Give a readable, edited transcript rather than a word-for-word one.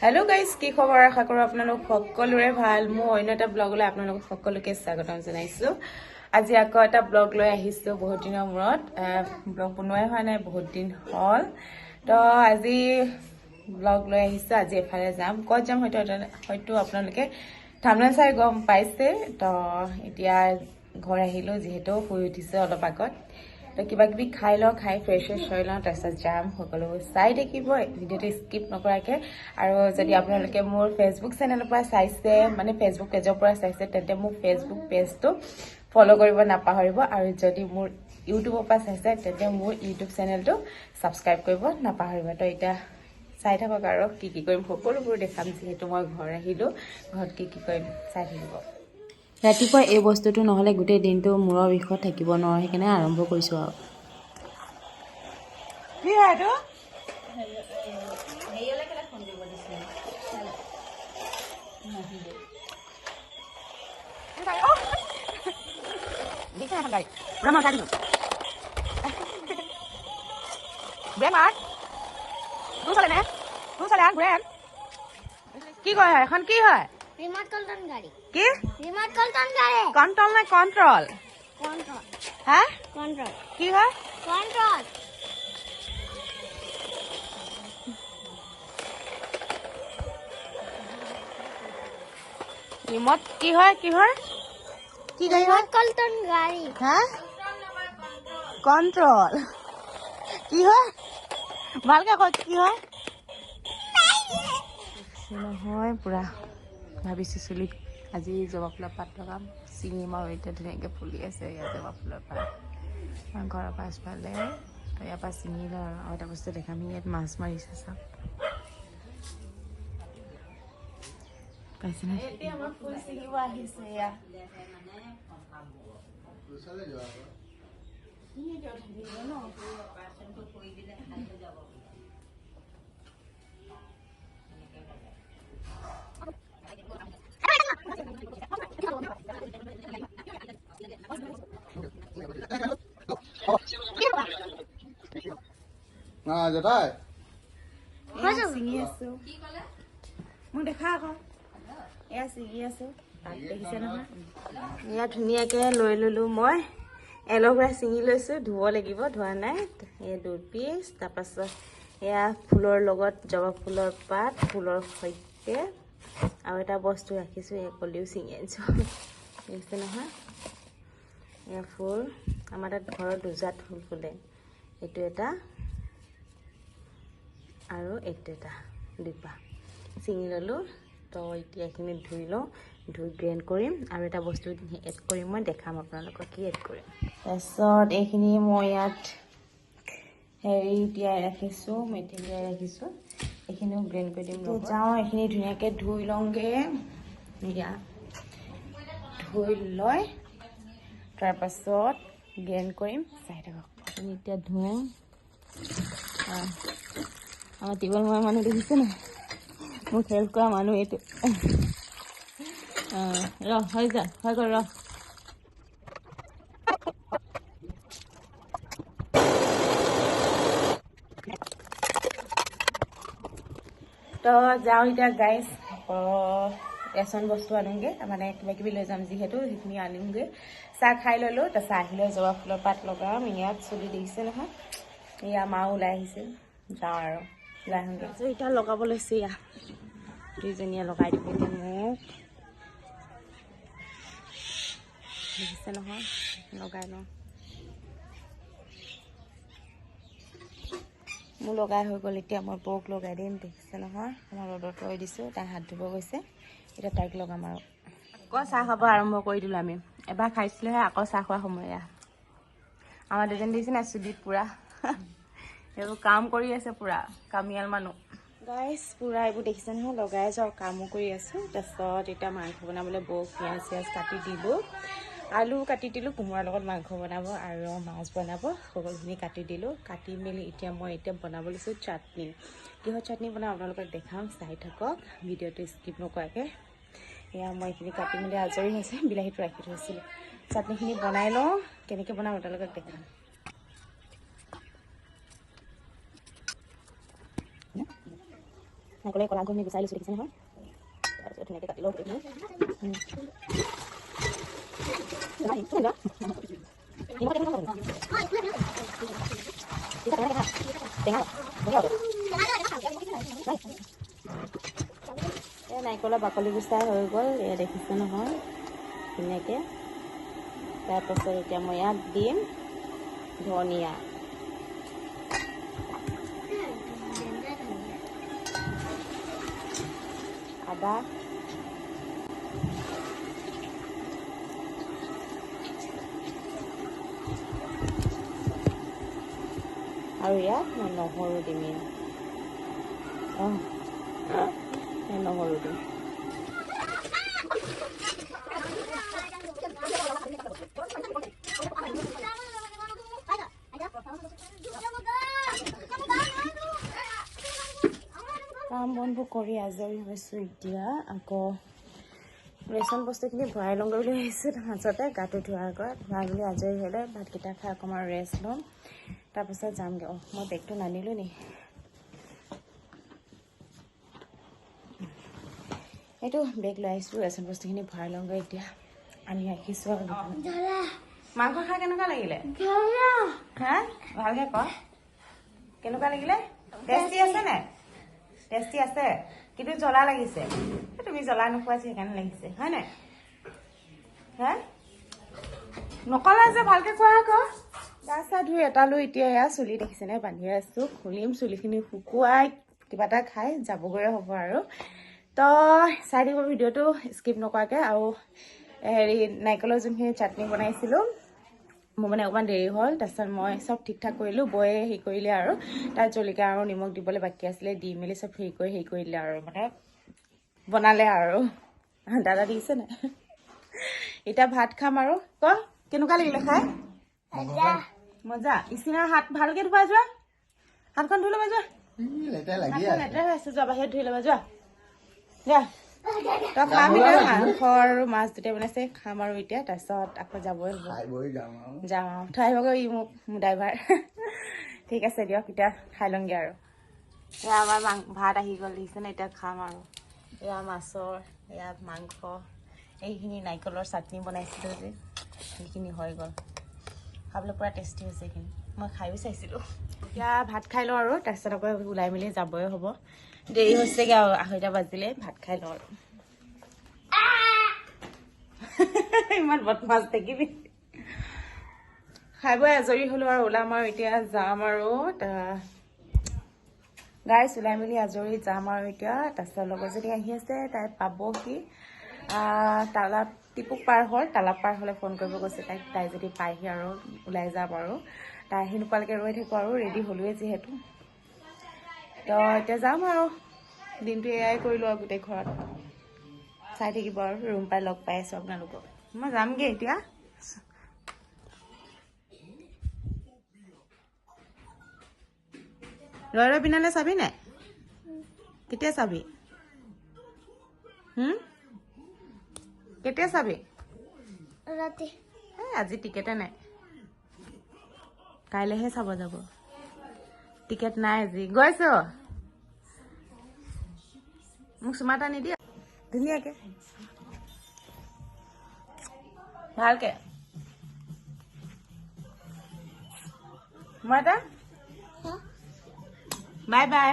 hello guys কি খবৰ আশা কৰো আপোনালোক সকলোৰে ভাল মই অন্য এটা ব্লগলৈ আপোনালোক সকলোকে স্বাগতম জনাইছো আজি আকৌ এটা ব্লগ লৈ আহিছো বহুত দিনৰ মূৰত ব্লগ বনোৱাই হোৱা নাই বহুত দিন হ'ল তো আজি ব্লগ লৈ আহিছো আজি এফালে যাম ক'ত যাম হয়তো আপোনালোকে থাম্বনেল চাই গম পাইছে তো এতিয়া ঘৰ আহিলো যেহেতু শুই উঠিছে অলপ আগত তো কিবা কিবি খাই লওঁ খাই ফ্ৰেছ হৈ লওঁ তাৰপিছত যাম সকলোবোৰ চাই দেখিব ভিডিঅ'টো স্কিপ নকৰাকে আৰু যদি আপোনালোকে মোৰ ফেচবুক চেনেলৰ পৰা চাইছে মানে ফেচবুক পেজৰ পৰা চাইছে তেন্তে মোৰ ফেচবুক পেজটো ফ'ল' কৰিব নাপাহৰিব আৰু যদি মোৰ ইউটিউবৰ পৰা চাইছে তেন্তে মোৰ ইউটিউব চেনেলটো ছাবস্ক্ৰাইব কৰিব নাপাহৰিব তো এতিয়া চাই থাকক আৰু কি কৰিম সকলোবোৰ দেখাম যিহেতু মই ঘৰ আহিলোঁ ঘৰত কি কৰিম চাই থাকিব ৰাতিপুৱা এই বস্তুটো নহ'লে গোটেই দিনটো মূৰৰ বিষত থাকিব নোৱাৰোঁ সেইকাৰণে আৰম্ভ কৰিছোঁ আৰু কি হয় এইটো কি কয় এখন কি হয় রিমোট কন্ট্রোল গাড়ি কি রিমোট কন্ট্রোল গাড়ি কন্ট্রোল না কন্ট্রোল কন্ট্রোল হ্যাঁ কন্ট্রোল কি হয় কন্ট্রোল রিমোট কি হয় কি হয় কি গাড়ি হয় রিমোট কন্ট্রোল গাড়ি হ্যাঁ কন্ট্রোল কি হয় ভালকে কয় কি হয় নহয় পুৰা ভাবিছোঁ চুলিত আজি জবা ফুলৰ পাত লগাম ছিঙিম আৰু এতিয়া ধুনীয়াকৈ ফুলি আছে ইয়াত জবা ফুলৰ পাত ঘৰৰ পাছফালে তো ইয়াৰ পৰা ছিঙি লওঁ আৰু এটা বস্তু দেখাম ইয়াত মাছ মাৰিছে চাওক পাইছেনে এতিয়া আমাৰ ফুল ছিঙিব আহিছে এয়া জেঠাই ছিঙি আছো মোক দেখা আকৌ এয়া ছিঙি আছো পাত দেখিছে নহয় এয়া ধুনীয়াকৈ লৈ ল'লোঁ মই এল'ভেৰা ছিঙি লৈছোঁ ধুব লাগিব ধোৱা নাই এই 2 পিচ তাৰপাছত এয়া ফুলৰ লগত জবা ফুলৰ পাত ফুলৰ সৈতে আৰু এটা বস্তু ৰাখিছোঁ এই কলিও ছিঙি আনিছোঁ দেখিছে নহয় এয়া ফুল আমাৰ তাত ঘৰত দুজাত ফুল ফুলে এইটো এটা আৰু এইটো এটা দুপা ছিঙি ল'লোঁ তো এতিয়া এইখিনি ধুই লওঁ ধুই গ্ৰেণ্ড কৰিম আৰু এটা বস্তু এড কৰিম মই দেখাম আপোনালোকক কি এড কৰিম তাৰপিছত এইখিনি মই ইয়াত হেৰি তিয়াই ৰাখিছোঁ মেথি তিয়াই ৰাখিছোঁ এইখিনিও গ্ৰেণ্ড কৰি দিম যাওঁ এইখিনি ধুনীয়াকৈ ধুই লওঁগৈ এয়া ধুই লৈ তাৰপাছত গ্ৰেণ্ড কৰিম চাই থাকক আপুনি এতিয়া ধুওঁ আমাৰ টিউবৱেল মৰা মানুহ দেখিছে নাই মোক হেল্প কৰা মানুহ এইটো হৈ যা হৈ গ'ল তো যাওঁ এতিয়া গাইজ ৰেচন বস্তু আনোগৈ মানে কিবা কিবি লৈ যাম যিহেতু সেইখিনি আনিমগৈ চাহ খাই ল'লোঁ তাৰপিছত আহিলে জবা ফুলৰ পাত লগাম ইয়াত চুলি দেখিছে নহয় এয়া মাও ওলাই আহিছে যাওঁ আৰু ওলাই আহোঁগৈ এতিয়া লগাব লৈছে এয়া দুইজনীয়ে লগাই দিব এতিয়া মোক দেখিছে নহয় লগাই লওঁ মোৰ লগাই হৈ গ'ল এতিয়া মই বৌক লগাই দিম দেখিছে নহয় মই ৰ'দত থৈ দিছোঁ তাই হাত ধুব গৈছে এতিয়া তাইক লগাম আৰু আকৌ চাহ খাব আৰম্ভ কৰি দিলোঁ আমি এবাৰ খাইছিলোঁহে আকৌ চাহ খোৱা সময় আমাৰ দুজনী দেখিছে নাই চুলিত পূৰা এইবোৰ কাম কৰি আছে পূৰা কামিয়াল মানুহ গাইজ পূৰা এইবোৰ দেখিছে নহয় লগাই যাওঁ কামো কৰি আছোঁ তাৰপিছত এতিয়া মাংস বনাবলৈ বৌক পিঁয়াজ চিয়াজ কাটি দিলোঁ আলু কাটি দিলোঁ কোমোৰাৰ লগত মাংস বনাব আৰু মাছ বনাব সকলোখিনি কাটি দিলোঁ কাটি মেলি এতিয়া মই বনাব লৈছোঁ চাটনি কিহৰ চাটনি বনাওঁ আপোনালোকক দেখাম চাই থাকক ভিডিঅ'টো স্কিপ নকৰাকৈ এয়া মই এইখিনি কাটি মেলি আজৰি হৈছে বিলাহীটো ৰাখি থৈছিলোঁ চাটনিখিনি বনাই লওঁ কেনেকৈ বনাওঁ আপোনালোকক দেখাম নাৰিকলে কলা গহনি গুচাই লৈছোঁ দেখিছে নহয় তাৰপিছত ধুনীয়াকৈ কাটি লওঁ গোটেইখিনি নাৰিকলৰ বাকলি গুচাই হৈ গ'ল এয়া দেখিছে নহয় ধুনীয়াকৈ তাৰপাছত এতিয়া মই ইয়াত দিম ধনিয়া আদা আৰু ইয়াত মই নহৰু দিম নহৰু দিম কাম বনবোৰ কৰি আজৰি হৈছোঁ এতিয়া আকৌ ৰেচন বস্তুখিনি ভৰাই লওঁগৈ বুলি আহিছোঁ মাজতে গাটো ধোৱাৰ আগত ভৰাই বুলি আজৰি হ'লে ভাতকেইটা খাই অকণমান ৰেষ্ট ল'ম তাৰপিছত যামগৈ মই বেগটো নানিলোঁ নি এইটো বেগ লৈ আহিছোঁ ৰেচন বস্তুখিনি ভৰাই লওঁগৈ এতিয়া আনি ৰাখিছোঁ আৰু মাংস খাই কেনেকুৱা লাগিলে হা ভালকৈ ক কেনেকুৱা লাগিলে টেষ্টি আছে নাই টেষ্টি আছে কিন্তু জ্বলা লাগিছে তুমি জ্বলা নোখোৱা যে সেইকাৰণে লাগিছে হয় নাই হা নকলা যে ভালকৈ কোৱা আকৌ গা চা ধুই এটা লৈ এতিয়া এয়া চুলি দেখিছেনে বান্ধি আছোঁ খুলিম চুলিখিনি শুকুৱাই কিবা এটা খাই যাবগৈ হ'ব আৰু তো চাই দিব ভিডিঅ'টো স্কিপ নকৰাকৈ আৰু হেৰি নাৰিকলৰ যোনখিনি চাটনি বনাইছিলোঁ মোৰ মানে অকণমান দেৰি হ'ল তাৰপিছত মই চব ঠিক ঠাক কৰিলোঁ বৌয়ে হেৰি কৰিলে আৰু তাত জলকীয়া আৰু নিমখ দিবলৈ বাকী আছিলে দি মেলি চব হেৰি কৰি দিলে আৰু মানে বনালে আৰু দাদা দিছে নাই এতিয়া ভাত খাম আৰু ক কেনেকুৱা লাগিলে খাই মজা ইচিনাৰ হাত ভালকৈ ধুবা যোৱা হাতখন ধুই ল'বা যোৱা লেতেৰা হৈ আছে যোৱা বাহিৰত ধুই ল'বা যোৱা যা তই খাম এতিয়া মাংস আৰু মাছ দুটাই বনাইছে খাম আৰু এতিয়া তাৰপিছত আকৌ যাবই হ'ব যাম আৰু থৈ আহিবগৈ ই মোক মোৰ ড্ৰাইভাৰ ঠিক আছে দিয়ক এতিয়া খাই লওঁগৈ আৰু এয়া আমাৰ ভাত আহি গ'ল দেখিছেনে এতিয়া খাম আৰু এয়া মাছৰ এয়া মাংস এইখিনি নাৰিকলৰ চাটনি বনাইছিলোঁ যে সেইখিনি হৈ গ'ল খাবলৈ পূৰা টেষ্টি হৈছে এইখিনি মই খায়ো চাইছিলোঁ এতিয়া ভাত খাই লওঁ আৰু তাৰপিছত আকৌ ওলাই মেলি যাবই হ'ব দেৰি হৈছেগৈ আৰু 2:30 বাজিলে ভাত খাই লওঁ আৰু ইমান বদমাছ দেখিবি খাই বৈ আজৰি হ'লোঁ আৰু ওলাম আৰু এতিয়া যাম আৰু গাইছ ওলাই মেলি আজৰি যাম আৰু এতিয়া তাৰপিছত লগত যদি আহি আছে তাই পাবহি তালাপ টিপুক পাৰ হ'ল তালাপ পাৰ হ'লে ফোন কৰিব গৈছে তাই যদি পায়হি আৰু ওলাই যাম আৰু তাই আহি নোপোৱালৈকে ৰৈ থাকোঁ আৰু ৰেডি হ'লোৱে যিহেতু তো এতিয়া যাম আৰু দিনটো এয়াই কৰিলোঁ আৰু গোটেই ঘৰত চাই থাকিব আৰু ৰুম পাই লগ পাই আছোঁ আপোনালোকক মই যামগৈ এতিয়া ৰৈ পিনালে চাবি নাই কেতিয়া চাবি কেতিয়া চাবি ৰাতি আজি টিকেটে নাই কাইলৈহে চাব যাব টিকেট নাই আজি গৈছ মোক চুমা এটা নিদিয়া ধুনীয়াকৈ ভালকৈ মই এটা বাই বাই